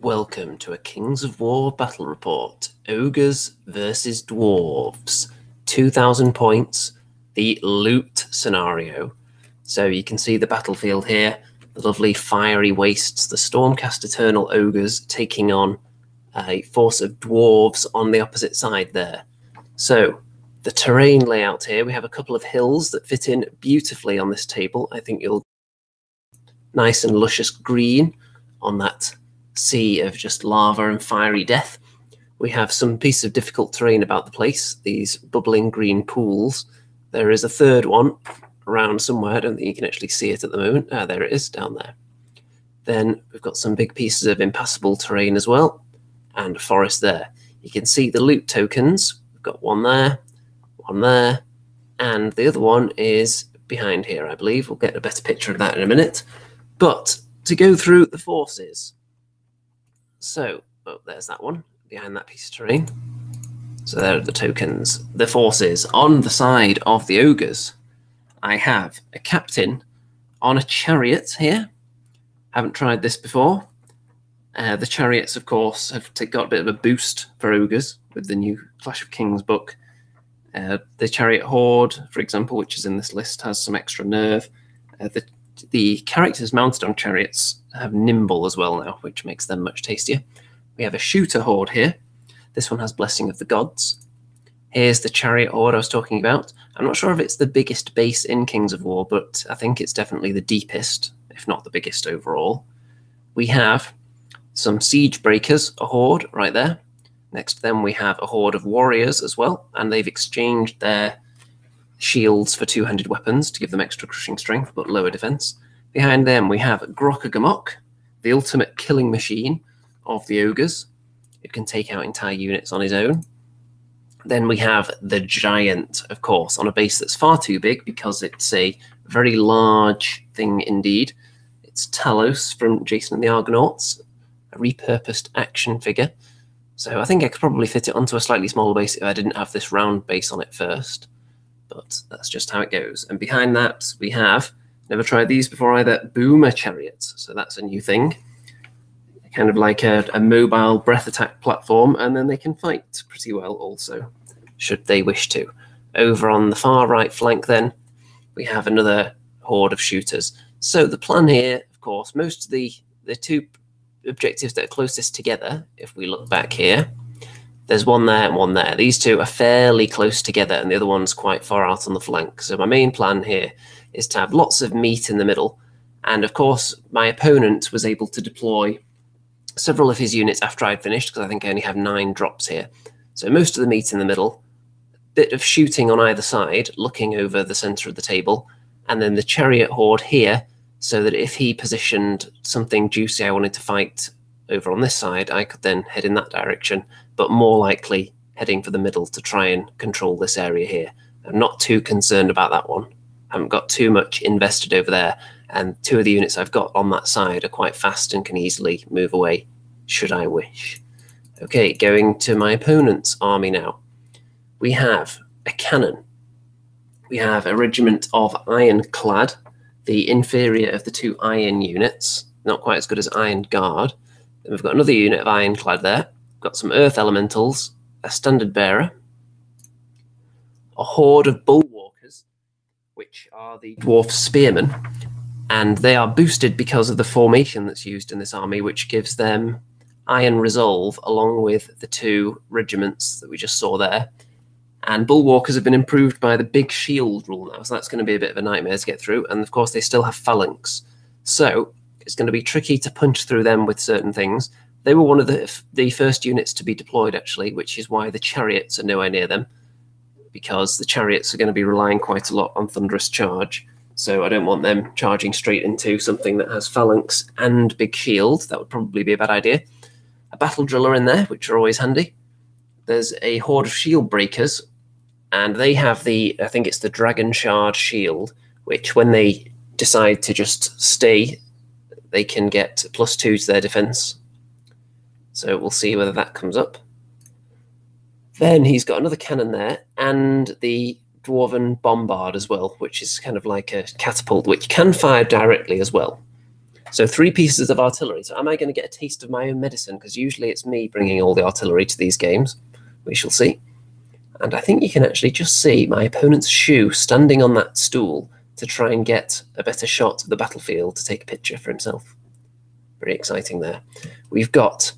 Welcome to a Kings of War battle report. Ogres versus Dwarves. 2,000 points, the loot scenario. So you can see the battlefield here, the lovely fiery wastes, the Stormcast Eternal Ogres taking on a force of Dwarves on the opposite side there. So the terrain layout here, we have a couple of hills that fit in beautifully on this table. I think you'll nice and luscious green on that sea of just lava and fiery death. We have some piece of difficult terrain about the place, these bubbling green pools. There is a third one around somewhere. I don't think you can actually see it at the moment. There it is, down there. Then we've got some big pieces of impassable terrain as well, and a forest there. You can see the loot tokens. We've got one there, and the other one is behind here, I believe. We'll get a better picture of that in a minute. But to go through the forces. So, there's that one, behind that piece of terrain. So there are the tokens. The forces on the side of the ogres. I have a captain on a chariot here. Haven't tried this before. The chariots, of course, have got a bit of a boost for ogres with the new Clash of Kings book. The chariot horde, for example, which is in this list, has some extra nerve. The characters mounted on chariots have nimble as well now, which makes them much tastier. We have a shooter horde here. This one has Blessing of the Gods. Here's the chariot horde I was talking about. I'm not sure if it's the biggest base in Kings of War, but I think it's definitely the deepest, if not the biggest overall. We have some siege breakers, a horde right there. Next to them we have a horde of warriors as well, and they've exchanged their shields for two-handed weapons to give them extra crushing strength but lower defense. Behind them we have Grokkagamok, the ultimate killing machine of the ogres. It can take out entire units on his own. Then we have the giant, of course, on a base that's far too big because it's a very large thing indeed. It's Talos from Jason and the Argonauts, a repurposed action figure. So I think I could probably fit it onto a slightly smaller base if I didn't have this round base on it first. But that's just how it goes. And behind that, we have, never tried these before either, boomer chariots. So that's a new thing. Kind of like a mobile breath attack platform, and then they can fight pretty well also, should they wish to. Over on the far right flank then, we have another horde of shooters. So the plan here, of course, most of the two objectives that are closest together, if we look back here, there's one there and one there. These two are fairly close together, and the other one's quite far out on the flank. So my main plan here is to have lots of meat in the middle. And of course, my opponent was able to deploy several of his units after I'd finished, because I think I only have 9 drops here. So most of the meat in the middle, bit of shooting on either side, looking over the center of the table, and then the chariot horde here, so that if he positioned something juicy I wanted to fight over on this side, I could then head in that direction, but more likely heading for the middle to try and control this area here. I'm not too concerned about that one. I haven't got too much invested over there, and 2 of the units I've got on that side are quite fast and can easily move away, should I wish. Okay, going to my opponent's army now. We have a cannon. We have a regiment of ironclad, the inferior of the 2 iron units, not quite as good as Iron Guard. Then we've got another unit of ironclad there. We've got some earth elementals, a standard bearer, a horde of bulwarkers, which are the dwarf spearmen, and they are boosted because of the formation that's used in this army, which gives them iron resolve along with the 2 regiments that we just saw there. And bulwarkers have been improved by the big shield rule now, so that's going to be a bit of a nightmare to get through. And of course they still have phalanx, so it's going to be tricky to punch through them with certain things. They were one of the first units to be deployed, actually, which is why the chariots are nowhere near them, because the chariots are going to be relying quite a lot on thunderous charge. So I don't want them charging straight into something that has phalanx and big shield. That would probably be a bad idea. A battle driller in there, which are always handy. There's a horde of shield breakers, and they have the, I think it's the Dragon Shard shield, which when they decide to just stay, they can get +2 to their defense. So we'll see whether that comes up. Then he's got another cannon there, and the Dwarven Bombard as well, which is kind of like a catapult, which can fire directly as well. So 3 pieces of artillery. So am I going to get a taste of my own medicine? Because usually it's me bringing all the artillery to these games. We shall see. And I think you can actually just see my opponent's shoe standing on that stool to try and get a better shot of the battlefield to take a picture for himself. Very exciting there. We've got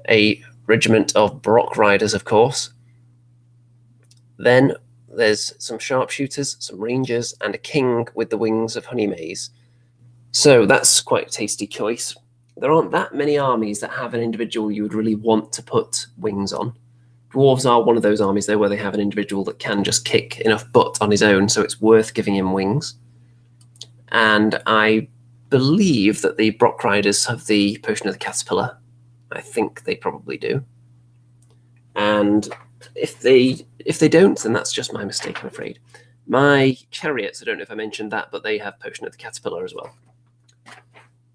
a regiment of Brock Riders, of course. Then there's some sharpshooters, some rangers, and a king with the wings of honey maize. So that's quite a tasty choice. There aren't that many armies that have an individual you would really want to put wings on. Dwarves are one of those armies, though, where they have an individual that can just kick enough butt on his own, so it's worth giving him wings. And I believe that the Brock Riders have the Potion of the Caterpillar. I think they probably do. And if they don't, then that's just my mistake, I'm afraid. My chariots, I don't know if I mentioned that, but they have Potion of the Caterpillar as well.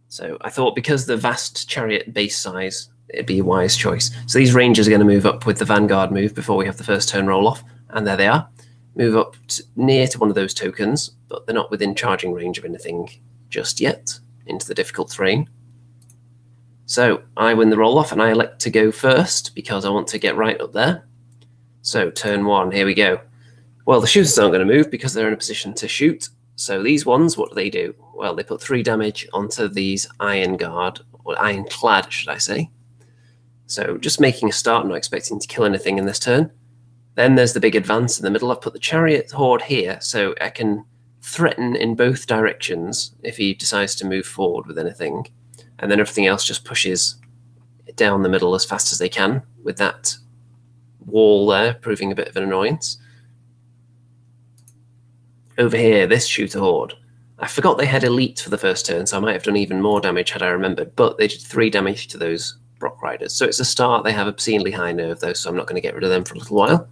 So I thought because the vast chariot base size, it'd be a wise choice. So these rangers are going to move up with the Vanguard move before we have the first turn roll off. And there they are. Move up near to one of those tokens, but they're not within charging range of anything just yet into the difficult terrain. So I win the roll off and I elect to go first because I want to get right up there. So turn 1, here we go. Well, the shooters aren't going to move because they're in a position to shoot. So these ones, what do? Well, they put 3 damage onto these Iron Guard, or Ironclad, should I say. So just making a start, not expecting to kill anything in this turn. Then there's the big advance in the middle. I've put the Chariot Horde here, so I can threaten in both directions if he decides to move forward with anything. And then everything else just pushes down the middle as fast as they can, with that wall there proving a bit of an annoyance. Over here, this Shooter Horde. I forgot they had Elite for the first turn, so I might have done even more damage had I remembered, but they did 3 damage to those Brock Riders. So it's a start. They have obscenely high nerve, though, so I'm not going to get rid of them for a little while.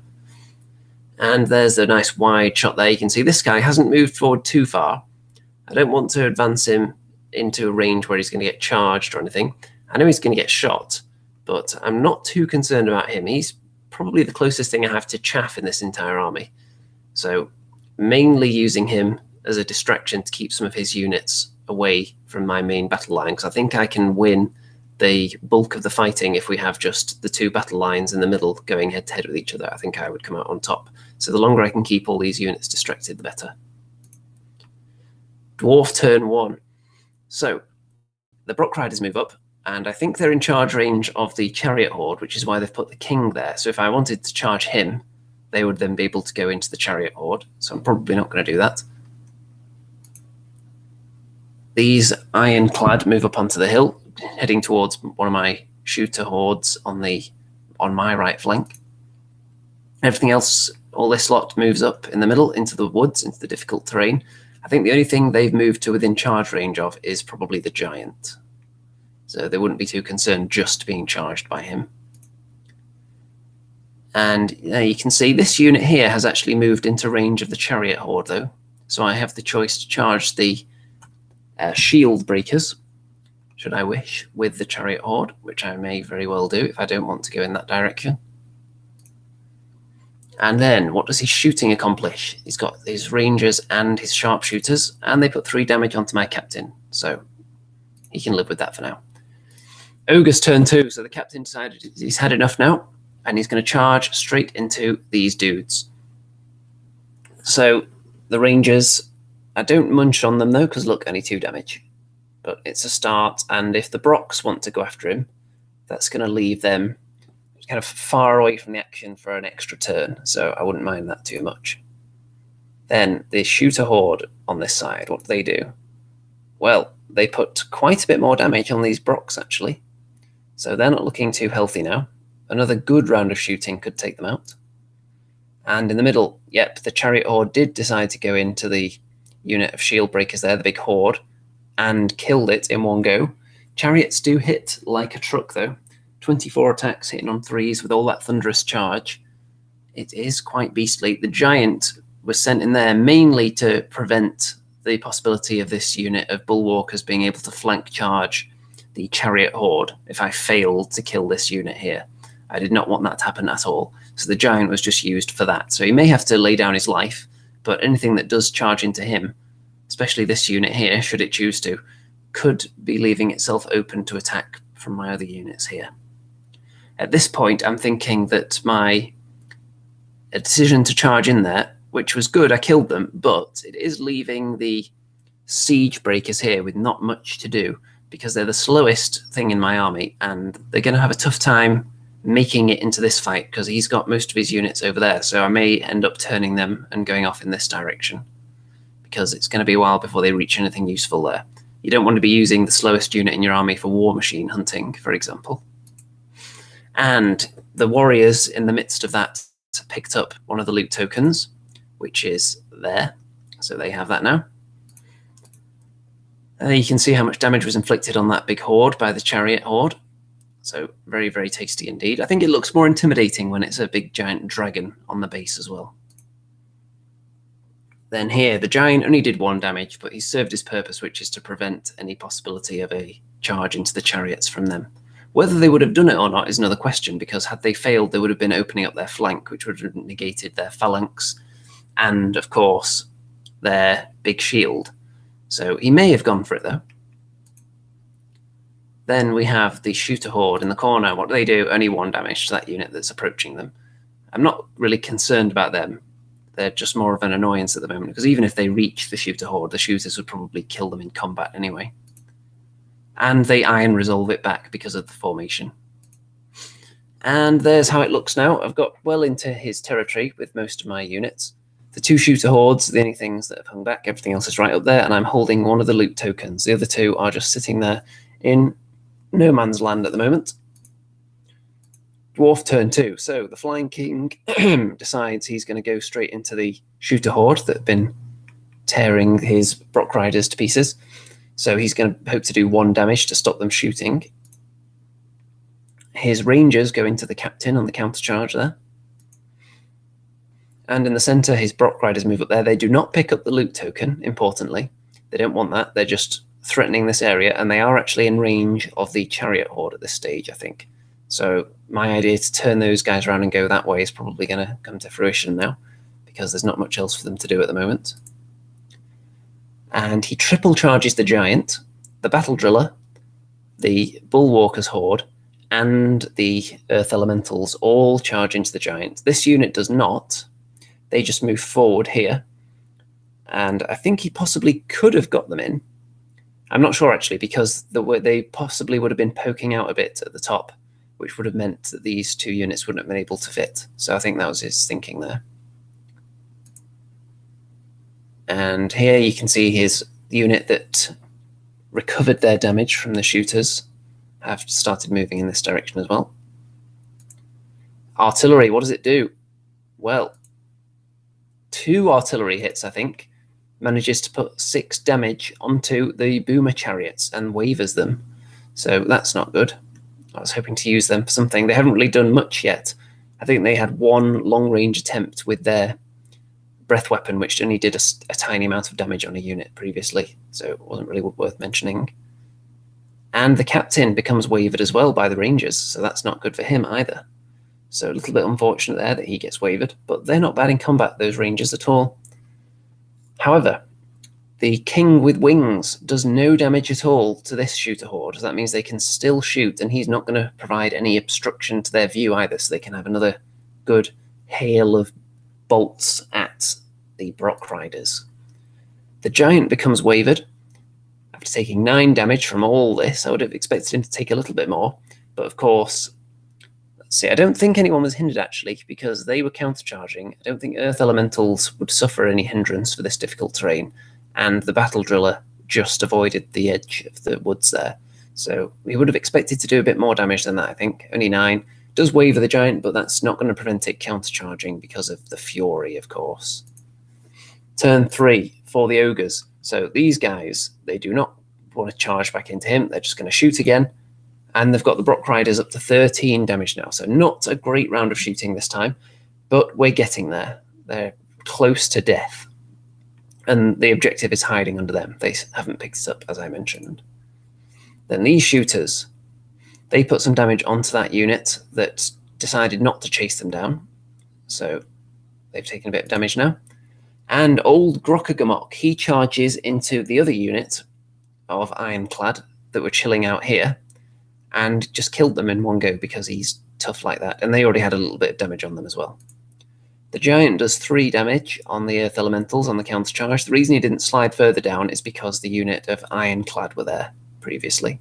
And there's a nice wide shot there. You can see this guy hasn't moved forward too far. I don't want to advance him into a range where he's going to get charged or anything. I know he's going to get shot, but I'm not too concerned about him. He's probably the closest thing I have to chaff in this entire army. So mainly using him as a distraction to keep some of his units away from my main battle line, because I think I can win the bulk of the fighting if we have just the 2 battle lines in the middle going head-to-head with each other. I think I would come out on top. So the longer I can keep all these units distracted, the better. Dwarf turn 1. So the Brock Riders move up, and I think they're in charge range of the Chariot Horde, which is why they've put the King there. So if I wanted to charge him, they would then be able to go into the Chariot Horde. So I'm probably not going to do that. These Ironclad move up onto the hill, heading towards one of my Shooter Hordes on my right flank. Everything else, all this lot moves up in the middle into the woods, into the difficult terrain. I think the only thing they've moved to within charge range of is probably the Giant. So they wouldn't be too concerned just being charged by him. And you can see this unit here has actually moved into range of the Chariot Horde, though. So I have the choice to charge the Shield Breakers, should I wish, with the Chariot Horde, which I may very well do if I don't want to go in that direction. And then, what does his shooting accomplish? He's got his Rangers and his Sharpshooters, and they put 3 damage onto my Captain, so he can live with that for now. Ogres turn 2, so the Captain decided he's had enough now, and he's going to charge straight into these dudes. So the Rangers, I don't munch on them though, because look, only 2 damage. But it's a start, and if the Brocks want to go after him, that's going to leave them kind of far away from the action for an extra turn, so I wouldn't mind that too much. Then the Shooter Horde on this side, what do? Well, they put quite a bit more damage on these Brocks, actually. So they're not looking too healthy now. Another good round of shooting could take them out. And in the middle, yep, the Chariot Horde did decide to go into the unit of Shield Breakers there, the big Horde, and killed it in one go. Chariots do hit like a truck, though. 24 attacks hitting on 3s with all that thunderous charge. It is quite beastly. The Giant was sent in there mainly to prevent the possibility of this unit of Bulwarkers being able to flank charge the Chariot Horde if I failed to kill this unit here. I did not want that to happen at all. So the Giant was just used for that. So he may have to lay down his life, but anything that does charge into him, especially this unit here, should it choose to, could be leaving itself open to attack from my other units here. At this point, I'm thinking that my decision to charge in there, which was good, I killed them, but it is leaving the siege breakers here with not much to do, because they're the slowest thing in my army, and they're going to have a tough time making it into this fight, because he's got most of his units over there, so I may end up turning them and going off in this direction, because it's going to be a while before they reach anything useful there. You don't want to be using the slowest unit in your army for war machine hunting, for example. And the warriors in the midst of that picked up one of the loot tokens, which is there, so they have that now. You can see how much damage was inflicted on that big horde by the chariot horde. So very, very tasty indeed. I think it looks more intimidating when it's a big giant dragon on the base as well. Then here, the giant only did 1 damage, but he served his purpose, which is to prevent any possibility of a charge into the chariots from them. Whether they would have done it or not is another question, because had they failed, they would have been opening up their flank, which would have negated their phalanx and, of course, their big shield. So he may have gone for it, though. Then we have the shooter horde in the corner. What do? Only 1 damage to that unit that's approaching them. I'm not really concerned about them. They're just more of an annoyance at the moment, because even if they reach the shooter horde, the shooters would probably kill them in combat anyway. And they iron resolve it back because of the formation. And there's how it looks now. I've got well into his territory with most of my units. The 2 shooter hordes, the only things that have hung back, everything else is right up there, and I'm holding one of the loot tokens. The other 2 are just sitting there in no man's land at the moment. Dwarf turn 2. So the Flying King decides he's going to go straight into the shooter horde that have been tearing his Brock Riders to pieces. So he's going to hope to do 1 damage to stop them shooting. His Rangers go into the captain on the countercharge there. And in the centre, his Brock Riders move up there. They do not pick up the loot token, importantly. They don't want that. They're just threatening this area, and they are actually in range of the chariot horde at this stage, I think. So my idea to turn those guys around and go that way is probably going to come to fruition now, because there's not much else for them to do at the moment. And he triple charges the giant, the battle driller, the bullwalkers horde, and the earth elementals all charge into the giant. This unit does not. They just move forward here. And I think he possibly could have got them in. I'm not sure, actually, because they possibly would have been poking out a bit at the top, which would have meant that these 2 units wouldn't have been able to fit. So I think that was his thinking there. And here you can see his unit that recovered their damage from the shooters have started moving in this direction as well. Artillery, what does it do? Well, 2 artillery hits, I think, manages to put 6 damage onto the boomer chariots and wavers them. So that's not good. I was hoping to use them for something. They haven't really done much yet. I think they had 1 long-range attempt with their breath weapon, which only did a tiny amount of damage on a unit previously, so it wasn't really worth mentioning. And the captain becomes wavered as well by the Rangers, so that's not good for him either. So a little bit unfortunate there that he gets wavered, but they're not bad in combat, those Rangers, at all. However, the King with Wings does no damage at all to this shooter horde. That means they can still shoot, and he's not going to provide any obstruction to their view either, so they can have another good hail of bolts at the Brock Riders. The giant becomes wavered after taking 9 damage from all this. I would have expected him to take a little bit more, but of course, let's see, I don't think anyone was hindered, actually, because they were countercharging. I don't think earth elementals would suffer any hindrance for this difficult terrain, and the battle driller just avoided the edge of the woods there. So we would have expected to do a bit more damage than that, I think. Only 9. Does waver the giant, but that's not going to prevent it countercharging because of the fury, of course. Turn 3 for the ogres. So these guys, they do not want to charge back into him. They're just going to shoot again. And they've got the Brock Riders up to 13 damage now. So not a great round of shooting this time, but we're getting there. They're close to death. And the objective is hiding under them. They haven't picked it up, as I mentioned. Then these shooters, they put some damage onto that unit that decided not to chase them down. So they've taken a bit of damage now. And old Grockagamok, he charges into the other unit of ironclad that were chilling out here and just killed them in one go because he's tough like that. And they already had a little bit of damage on them as well. The giant does 3 damage on the earth elementals on the countercharge. The reason he didn't slide further down is because the unit of ironclad were there previously.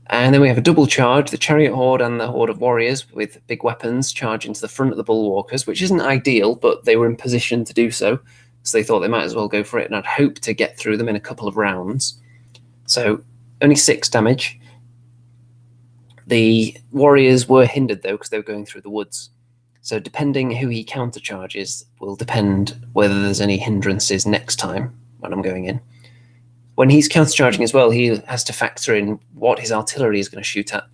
And then we have a double charge, the chariot horde and the horde of warriors with big weapons charge into the front of the bulwarkers, which isn't ideal, but they were in position to do so. So they thought they might as well go for it, and I'd hope to get through them in a couple of rounds. So only 6 damage. The warriors were hindered, though, because they were going through the woods. So depending who he countercharges will depend whether there's any hindrances next time when I'm going in. When he's countercharging as well, he has to factor in what his artillery is going to shoot at,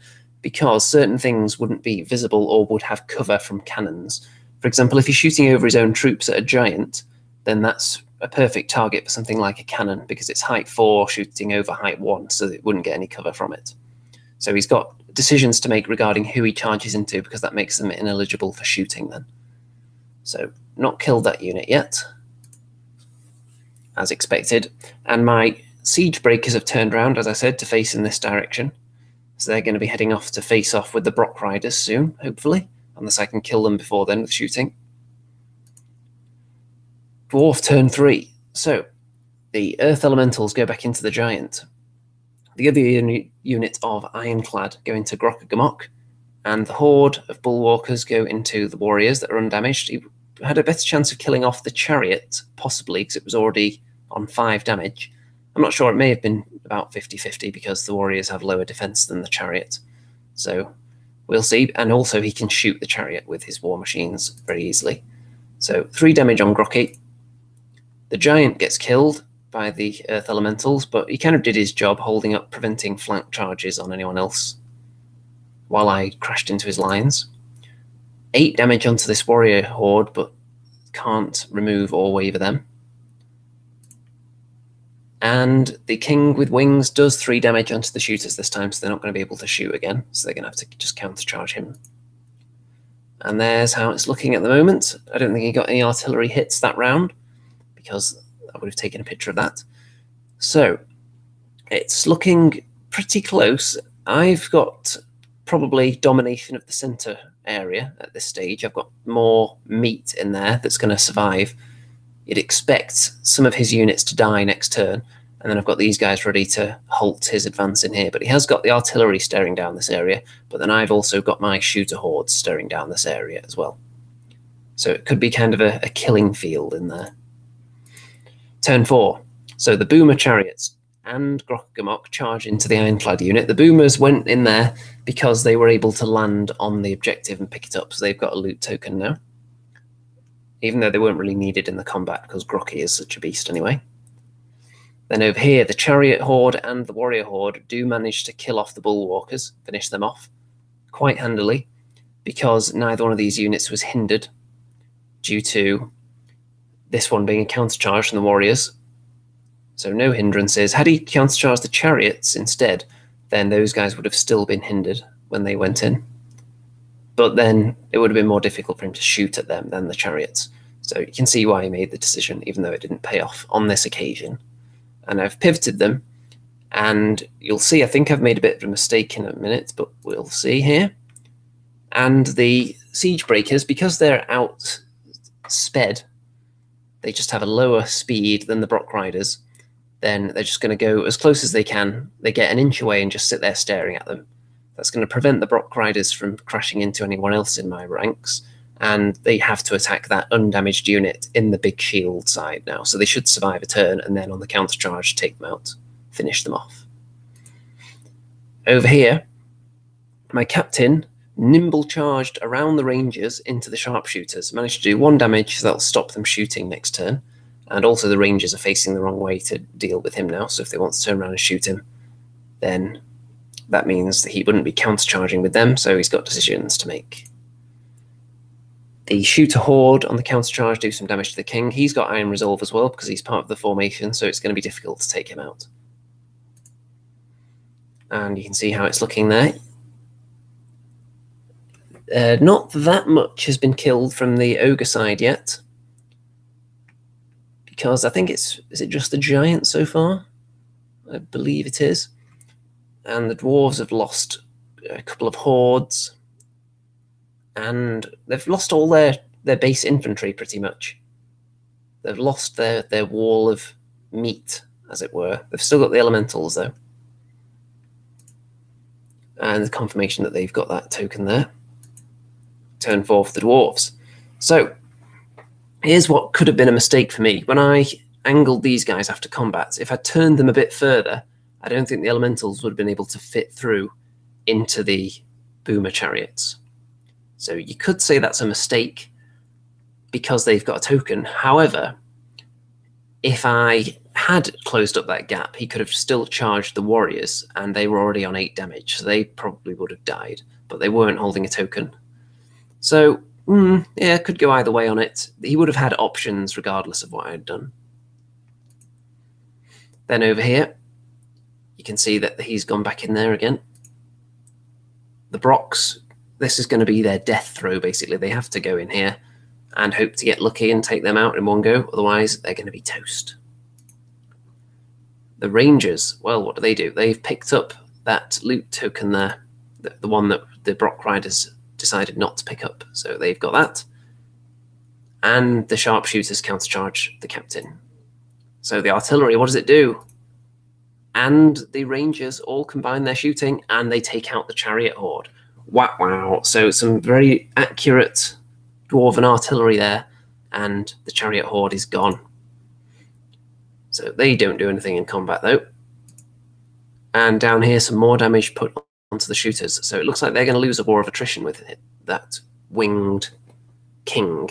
because certain things wouldn't be visible or would have cover from cannons. For example, if he's shooting over his own troops at a giant, then that's a perfect target for something like a cannon, because it's height 4 shooting over height 1, so it wouldn't get any cover from it. So he's got decisions to make regarding who he charges into, because that makes them ineligible for shooting then. So not killed that unit yet, as expected. And my siege breakers have turned around, as I said, to face in this direction. So they're going to be heading off to face off with the Brock Riders soon, hopefully, unless I can kill them before then with shooting. Dwarf turn 3. So the earth elementals go back into the giant. The other unit of ironclad go into Grok, and the horde of bulwarkers go into the warriors that are undamaged. He had a better chance of killing off the chariot, possibly, because it was already on 5 damage. I'm not sure, it may have been about 50-50 because the warriors have lower defense than the chariot. So we'll see. And also he can shoot the chariot with his war machines very easily. So 3 damage on Grocky. The giant gets killed by the earth elementals, but he kind of did his job holding up, preventing flank charges on anyone else while I crashed into his lines. 8 damage onto this warrior horde, but can't remove or waver them. And the king with wings does 3 damage onto the shooters this time, so they're not going to be able to shoot again, so they're going to have to just countercharge him. And there's how it's looking at the moment. I don't think he got any artillery hits that round, because I would have taken a picture of that. So it's looking pretty close. I've got probably domination of the center area at this stage. I've got more meat in there that's going to survive. You'd expect some of his units to die next turn, and then I've got these guys ready to halt his advance in here. But he has got the artillery staring down this area, but then I've also got my shooter hordes staring down this area as well. So it could be kind of a killing field in there. Turn 4. So the boomer chariots and Grok charge into the ironclad unit. The boomers went in there because they were able to land on the objective and pick it up, so they've got a loot token now, even though they weren't really needed in the combat because Grocky is such a beast anyway. Then over here, the chariot horde and the warrior horde do manage to kill off the bulwarkers, finish them off quite handily, because neither one of these units was hindered due to this one being a countercharge from the warriors. So no hindrances. Had he countercharged the chariots instead, then those guys would have still been hindered when they went in. But then it would have been more difficult for him to shoot at them than the chariots. So you can see why he made the decision, even though it didn't pay off on this occasion. And I've pivoted them, and you'll see I think I've made a bit of a mistake in a minute, but we'll see here. And the siege breakers, because they're outsped, they just have a lower speed than the Brock Riders, then they're just going to go as close as they can. They get an inch away and just sit there staring at them. That's going to prevent the Brock Riders from crashing into anyone else in my ranks, and they have to attack that undamaged unit in the big shield side now. So they should survive a turn, and then on the countercharge, take them out, finish them off. Over here, my captain nimble charged around the rangers into the sharpshooters, managed to do 1 damage, so that'll stop them shooting next turn. And also the rangers are facing the wrong way to deal with him now, so if they want to turn around and shoot him, then that means that he wouldn't be countercharging with them, so he's got decisions to make. The shooter horde on the countercharge do some damage to the king. He's got iron resolve as well because he's part of the formation, so it's going to be difficult to take him out. And you can see how it's looking there. Not that much has been killed from the ogre side yet, because I think is it just the giant so far? I believe it is. And the dwarves have lost a couple of hordes, and they've lost all their base infantry pretty much. They've lost their wall of meat, as it were. They've still got the elementals, though. And the confirmation that they've got that token there. Turn 4 for the dwarves. So, here's what could have been a mistake for me. When I angled these guys after combat, if I turned them a bit further, I don't think the elementals would have been able to fit through into the boomer chariots. So you could say that's a mistake because they've got a token. However, if I had closed up that gap, he could have still charged the warriors, and they were already on 8 damage, so they probably would have died, but they weren't holding a token. So, yeah, could go either way on it. He would have had options regardless of what I had done. Then over here, you can see that he's gone back in there again. The Brocks, this is going to be their death throw, basically. They have to go in here and hope to get lucky and take them out in one go. Otherwise, they're going to be toast. The Rangers, well, what do? They've picked up that loot token there, the one that the Brock Riders decided not to pick up. So they've got that. And the Sharpshooters countercharge the Captain. So the Artillery, what does it do? And the Rangers all combine their shooting, and they take out the Chariot Horde. Wow, wow. So some very accurate Dwarven artillery there, and the Chariot Horde is gone. So they don't do anything in combat, though. And down here, some more damage put onto the shooters. So it looks like they're going to lose a war of attrition with it, that winged king.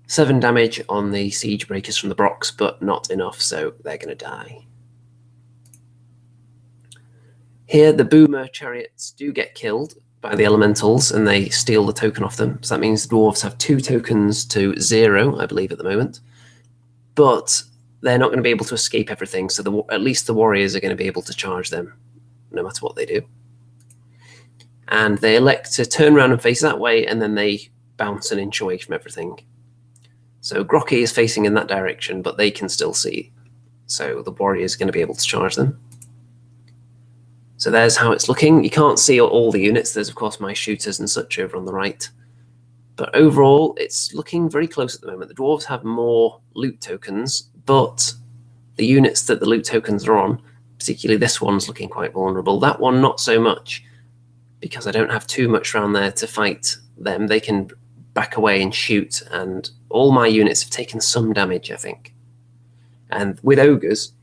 7 damage on the siege breakers from the Brocks, but not enough, so they're going to die. Here, the boomer chariots do get killed by the elementals, and they steal the token off them. So that means the dwarves have 2 tokens to 0, I believe, at the moment. But they're not going to be able to escape everything, so at least the warriors are going to be able to charge them, no matter what they do. And they elect to turn around and face that way, and then they bounce an inch away from everything. So Grocky is facing in that direction, but they can still see. So the warriors are going to be able to charge them. So there's how it's looking. You can't see all the units. There's, of course, my shooters and such over on the right. But overall, it's looking very close at the moment. The dwarves have more loot tokens, but the units that the loot tokens are on, particularly this one's looking quite vulnerable. That one, not so much, because I don't have too much around there to fight them. They can back away and shoot, and all my units have taken some damage, I think. And with ogres,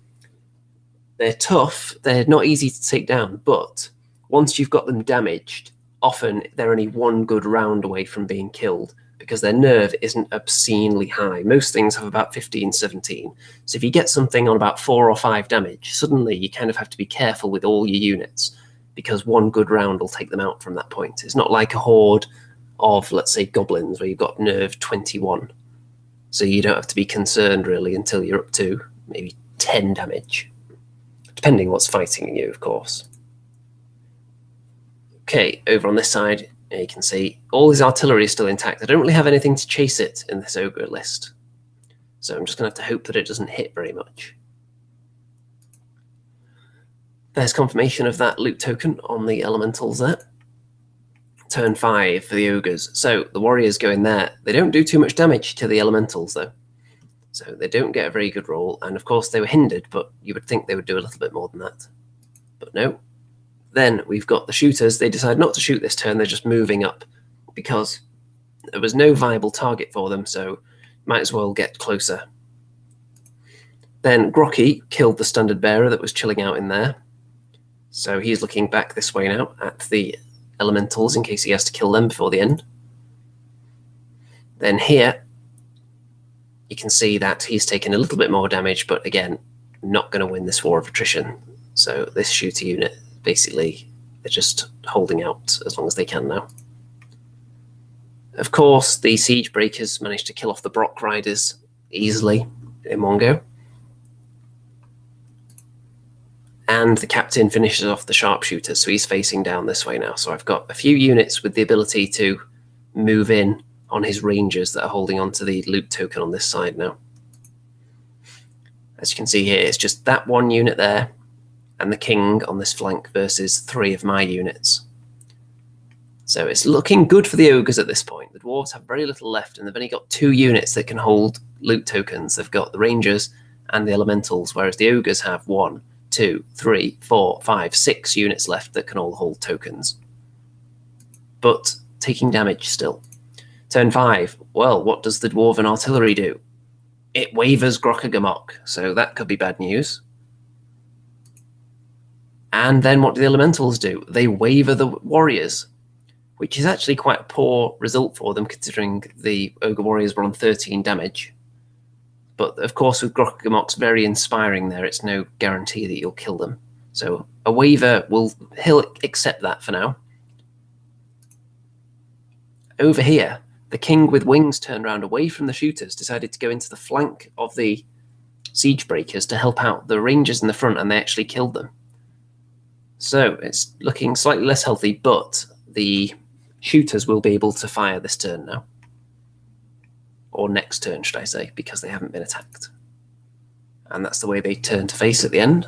they're tough, they're not easy to take down, but once you've got them damaged, often they're only 1 good round away from being killed, because their nerve isn't obscenely high. Most things have about 15, 17. So if you get something on about 4 or 5 damage, suddenly you kind of have to be careful with all your units, because 1 good round will take them out from that point. It's not like a horde of, let's say, goblins, where you've got nerve 21. So you don't have to be concerned, really, until you're up to maybe 10 damage. Depending what's fighting you, of course. Okay, over on this side, you can see all his artillery is still intact. I don't really have anything to chase it in this ogre list. So I'm just going to have to hope that it doesn't hit very much. There's confirmation of that loot token on the elementals there. Turn 5 for the ogres. So the warriors go in there. They don't do too much damage to the elementals, though. So they don't get a very good roll. And of course, they were hindered, but you would think they would do a little bit more than that. But no. Then we've got the shooters. They decide not to shoot this turn. They're just moving up because there was no viable target for them, so might as well get closer. Then Grocky killed the standard bearer that was chilling out in there. So he's looking back this way now at the elementals in case he has to kill them before the end. Then here, you can see that he's taken a little bit more damage, but again, not going to win this war of attrition. So this shooter unit, basically, they're just holding out as long as they can now. Of course, the siege breakers managed to kill off the Brock Riders easily in one go. And the captain finishes off the sharpshooters, so he's facing down this way now. So I've got a few units with the ability to move in on his rangers that are holding on to the loot token on this side now. As you can see here, it's just that one unit there and the king on this flank versus 3 of my units. So it's looking good for the ogres at this point. The dwarves have very little left, and they've only got 2 units that can hold loot tokens. They've got the rangers and the elementals, whereas the ogres have 1, 2, 3, 4, 5, 6 units left that can all hold tokens. But taking damage still. Turn 5. Well, what does the dwarven artillery do? It wavers Grokkagamok, so that could be bad news. And then what do the elementals do? They waver the warriors, which is actually quite a poor result for them, considering the ogre warriors were on 13 damage. But of course, with Grokkagamok's very inspiring there, it's no guarantee that you'll kill them. So a waver he'll accept that for now. Over here, the king with wings turned around away from the shooters, decided to go into the flank of the siege breakers to help out the rangers in the front, and they actually killed them. So it's looking slightly less healthy, but the shooters will be able to fire this turn now. Or next turn, should I say, because they haven't been attacked. And that's the way they turn to face at the end.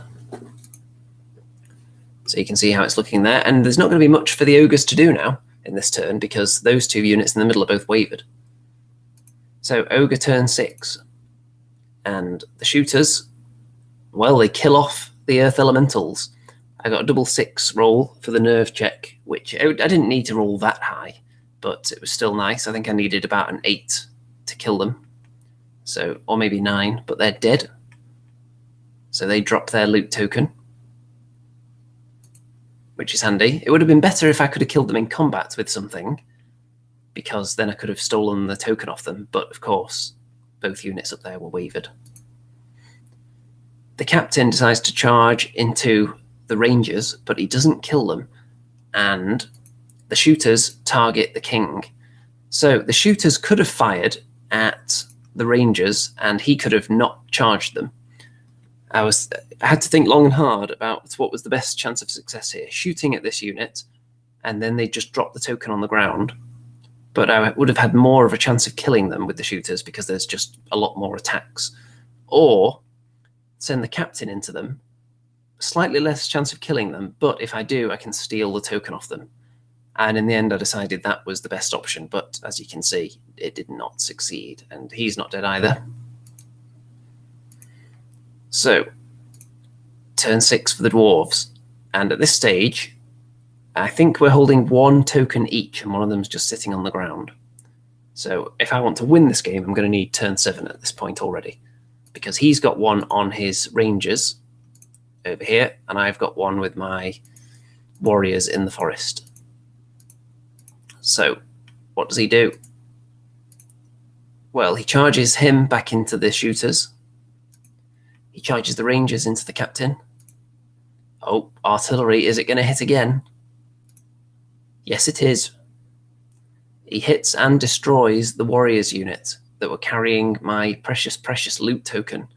So you can see how it's looking there. And there's not going to be much for the ogres to do now in this turn, because those 2 units in the middle are both wavered. So ogre turn 6. And the shooters, well, they kill off the earth elementals. I got a double 6 roll for the nerve check, which I didn't need to roll that high, but it was still nice. I think I needed about an 8 to kill them. So, or maybe 9, but they're dead. So they drop their loot token, which is handy. It would have been better if I could have killed them in combat with something, because then I could have stolen the token off them. But of course, both units up there were wavered. The captain decides to charge into the rangers, but he doesn't kill them. And the shooters target the king. So the shooters could have fired at the rangers, and he could have not charged them. I had to think long and hard about what was the best chance of success here. Shooting at this unit, and then they just drop the token on the ground. But I would have had more of a chance of killing them with the shooters, because there's just a lot more attacks. Or send the captain into them. Slightly less chance of killing them, but if I do, I can steal the token off them. And in the end, I decided that was the best option. But as you can see, it did not succeed. And he's not dead either. So, turn 6 for the dwarves. And at this stage, I think we're holding 1 token each, and one of them's just sitting on the ground. So if I want to win this game, I'm going to need turn 7 at this point already, because he's got 1 on his rangers over here, and I've got 1 with my warriors in the forest. So what does he do? Well, he charges him back into the shooters. He charges the rangers into the captain. Oh, artillery, is it going to hit again? Yes, it is. He hits and destroys the warriors unit that were carrying my precious, precious loot token.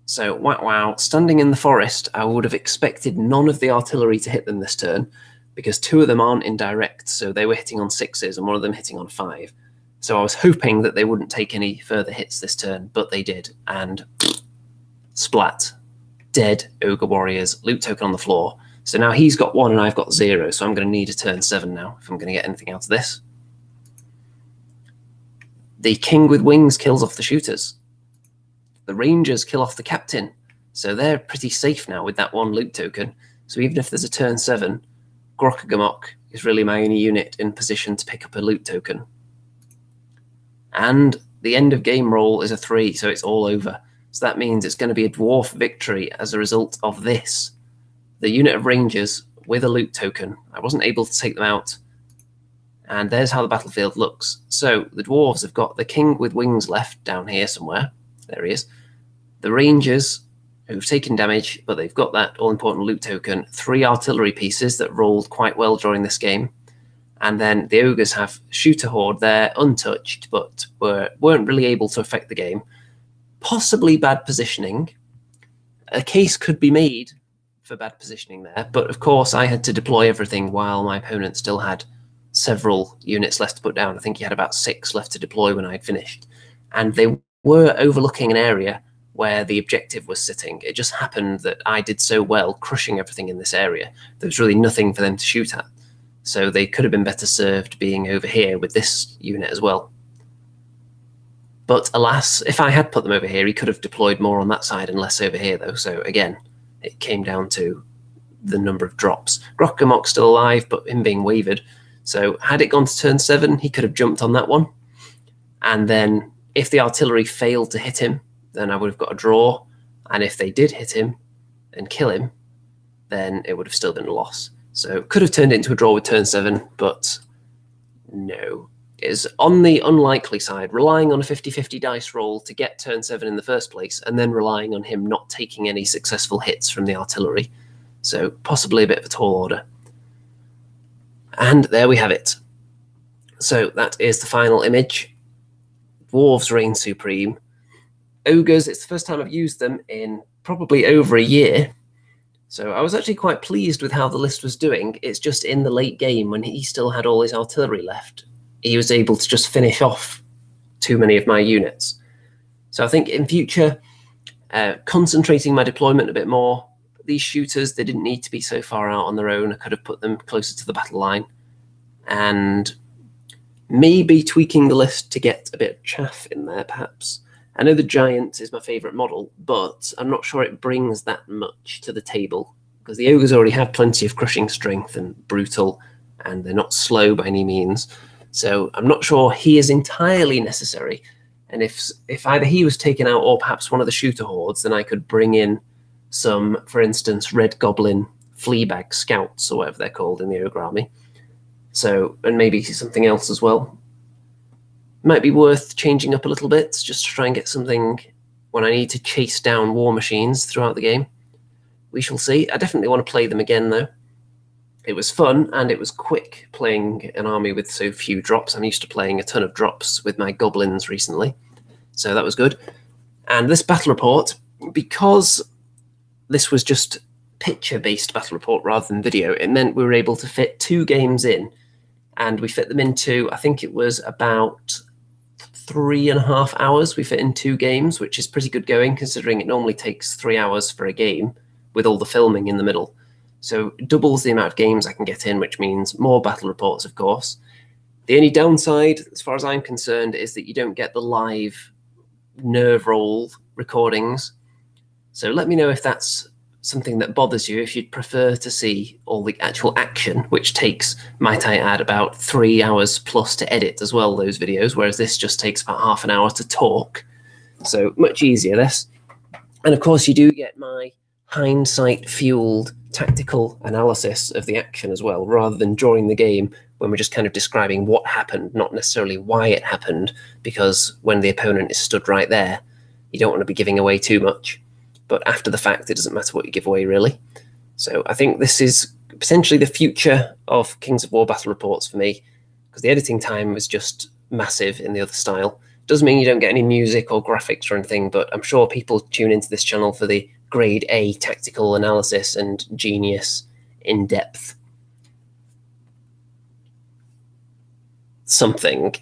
So, wow, standing in the forest, I would have expected none of the artillery to hit them this turn, because 2 of them aren't in direct, so they were hitting on 6s and one of them hitting on 5. So I was hoping that they wouldn't take any further hits this turn, but they did, and splat. Dead ogre warriors, loot token on the floor. So now he's got 1 and I've got 0, so I'm going to need a turn 7 now if I'm going to get anything out of this. The king with wings kills off the shooters. The rangers kill off the captain, so they're pretty safe now with that 1 loot token. So even if there's a turn 7, Grokkagamok is really my only unit in position to pick up a loot token. And the end of game roll is a 3, so it's all over. So that means it's going to be a dwarf victory as a result of this. The unit of rangers with a loot token. I wasn't able to take them out. And there's how the battlefield looks. So the dwarves have got the king with wings left down here somewhere. There he is. The rangers who've taken damage, but they've got that all-important loot token. 3 artillery pieces that rolled quite well during this game. And then the ogres have shooter horde there, untouched, but weren't really able to affect the game. Possibly bad positioning. A case could be made for bad positioning there, but of course I had to deploy everything while my opponent still had several units left to put down. I think he had about 6 left to deploy when I'd finished. And they were overlooking an area where the objective was sitting. It just happened that I did so well crushing everything in this area, there was really nothing for them to shoot at. So they could have been better served being over here with this unit as well. But alas, if I had put them over here, he could have deployed more on that side and less over here, though. So again, it came down to the number of drops. Grokkamok's still alive, but him being wavered. So had it gone to turn 7, he could have jumped on that one. And then if the artillery failed to hit him, then I would have got a draw. And if they did hit him and kill him, then it would have still been a loss. So could have turned it into a draw with turn 7, but no. It is on the unlikely side, relying on a 50-50 dice roll to get turn 7 in the first place, and then relying on him not taking any successful hits from the artillery. So possibly a bit of a tall order. And there we have it. So that is the final image. Dwarves reign supreme. Ogres, it's the first time I've used them in probably over a year. So I was actually quite pleased with how the list was doing. It's just in the late game when he still had all his artillery left, he was able to just finish off too many of my units. So I think in future, concentrating my deployment a bit more. These shooters, they didn't need to be so far out on their own. I could have put them closer to the battle line. And maybe tweaking the list to get a bit of chaff in there, perhaps. I know the Giant is my favourite model, but I'm not sure it brings that much to the table, because the Ogres already have plenty of crushing strength and brutal, and they're not slow by any means. So I'm not sure he is entirely necessary. And if either he was taken out or perhaps one of the shooter hordes, then I could bring in some, for instance, Red Goblin Fleabag Scouts, or whatever they're called in the Ogre army. So, and maybe something else as well. Might be worth changing up a little bit, just to try and get something when I need to chase down war machines throughout the game. We shall see. I definitely want to play them again, though. It was fun, and it was quick playing an army with so few drops. I'm used to playing a ton of drops with my goblins recently, so that was good. And this battle report, because this was just picture-based battle report rather than video, it meant we were able to fit 2 games in, and we fit them into, I think it was about 3.5 hours we fit in 2 games, which is pretty good going, considering it normally takes 3 hours for a game, with all the filming in the middle. So it doubles the amount of games I can get in, which means more battle reports, of course. The only downside, as far as I'm concerned, is that you don't get the live nerve roll recordings. So let me know if that's something that bothers you, if you'd prefer to see all the actual action, which takes, might I add, about 3 hours plus to edit as well, those videos, whereas this just takes about half an hour to talk. So much easier, this. And of course, you do get my hindsight-fueled tactical analysis of the action as well, rather than during the game when we're just kind of describing what happened, not necessarily why it happened, because when the opponent is stood right there, you don't want to be giving away too much. But after the fact, it doesn't matter what you give away, really. So I think this is potentially the future of Kings of War battle reports for me, because the editing time was just massive in the other style. Doesn't mean you don't get any music or graphics or anything, but I'm sure people tune into this channel for the grade A tactical analysis and genius in-depth something.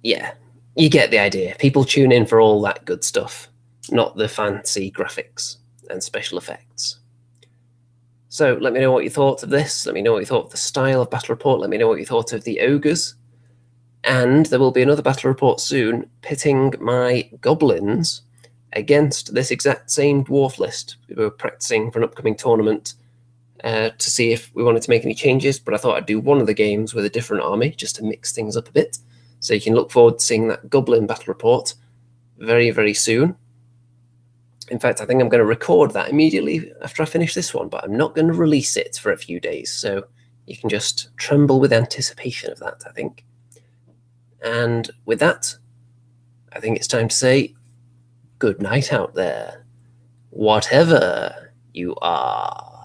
Yeah, you get the idea. People tune in for all that good stuff, not the fancy graphics and special effects. So let me know what you thought of this. Let me know what you thought of the style of battle report. Let me know what you thought of the Ogres. And there will be another battle report soon pitting my goblins against this exact same dwarf list. We were practicing for an upcoming tournament to see if we wanted to make any changes, but I thought I'd do one of the games with a different army just to mix things up a bit. So you can look forward to seeing that goblin battle report very, very soon. In fact, I think I'm going to record that immediately after I finish this one, but I'm not going to release it for a few days, so you can just tremble with anticipation of that, I think. And with that, I think it's time to say good night out there, whatever you are.